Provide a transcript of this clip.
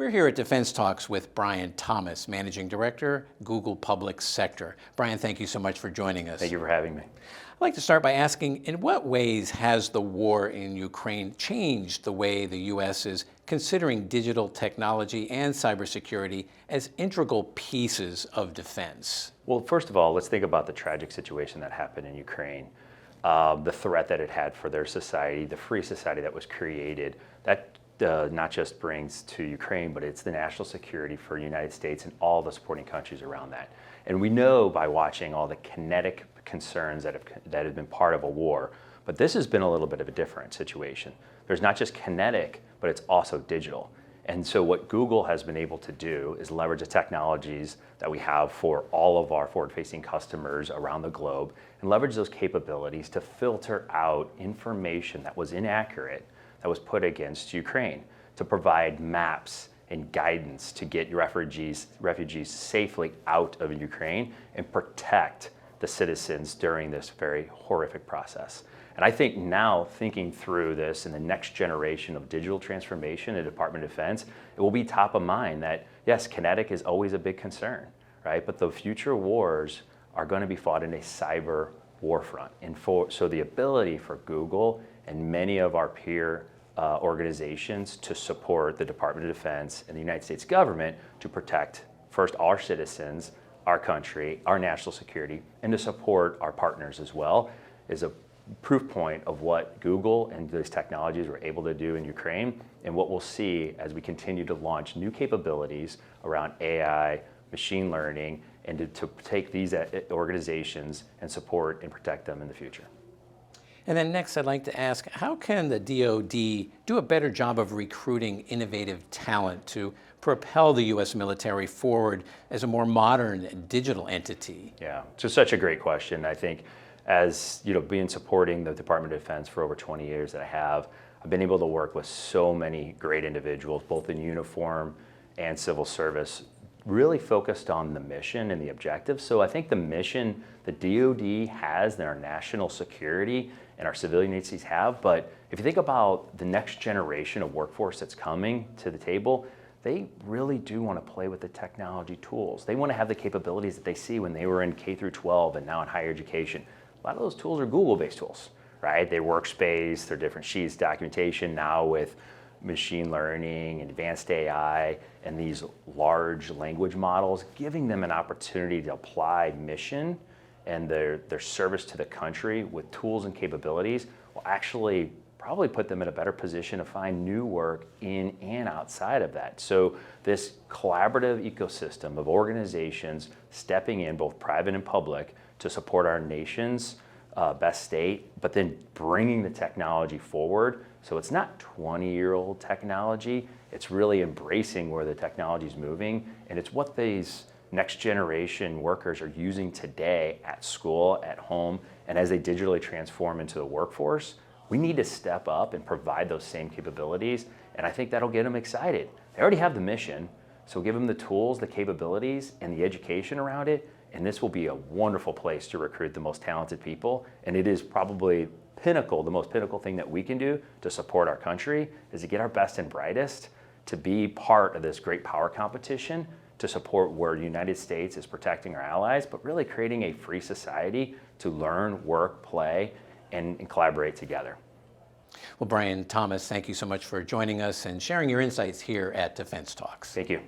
We're here at Defense Talks with Bryan Thomas, Managing Director, Google Public Sector. Bryan, thank you so much for joining us. Thank you for having me. I'd like to start by asking, in what ways has the war in Ukraine changed the way the U.S. is considering digital technology and cybersecurity as integral pieces of defense? Well, first of all, let's think about the tragic situation that happened in Ukraine. The threat that it had for their society, the free society that was created, that not just brings to Ukraine, but it's the national security for the United States and all the supporting countries around that. And we know by watching all the kinetic concerns that have been part of a war, but this has been a little bit of a different situation. There's not just kinetic, but it's also digital. And so what Google has been able to do is leverage the technologies that we have for all of our forward-facing customers around the globe and leverage those capabilities to filter out information that was inaccurate that was put against Ukraine, to provide maps and guidance to get refugees safely out of Ukraine and protect the citizens during this very horrific process. And I think now, thinking through this in the next generation of digital transformation in the Department of Defense, it will be top of mind that, yes, kinetic is always a big concern, right? But the future wars are going to be fought in a cyber war front. And so the ability for Google and many of our peer organizations to support the Department of Defense and the United States government to protect, first, our citizens, our country, our national security, and to support our partners as well is a proof point of what Google and those technologies were able to do in Ukraine and what we'll see as we continue to launch new capabilities around AI, machine learning, and to take these organizations and support and protect them in the future. And then next, I'd like to ask, how can the DoD do a better job of recruiting innovative talent to propel the U.S. military forward as a more modern digital entity? Yeah, so such a great question. I think as being supporting the Department of Defense for over 20 years that I've been able to work with so many great individuals, both in uniform and civil service, really focused on the mission and the objectives. So I think the mission the DoD has and our national security and our civilian agencies have, but if you think about the next generation of workforce that's coming to the table, they really do want to play with the technology tools. They want to have the capabilities that they see when they were in K through 12 and now in higher education. A lot of those tools are Google-based tools, right? They're workspace, they're different sheets, documentation. Now with machine learning, advanced AI, and these large language models, giving them an opportunity to apply mission and their service to the country with tools and capabilities will actually probably put them in a better position to find new work in and outside of that. So this collaborative ecosystem of organizations stepping in, both private and public, to support our nation's best state, but then bringing the technology forward. So it's not 20-year-old technology, it's really embracing where the technology is moving, and it's what these next generation workers are using today at school, at home, and as they digitally transform into the workforce, we need to step up and provide those same capabilities, and I think that'll get them excited. They already have the mission, so give them the tools, the capabilities, and the education around it, and this will be a wonderful place to recruit the most talented people, and it is probably the most pinnacle thing that we can do to support our country is to get our best and brightest to be part of this great power competition to support where the United States is protecting our allies, but really creating a free society to learn, work, play, and collaborate together. Well, Bryan Thomas, thank you so much for joining us and sharing your insights here at Defense Talks. Thank you.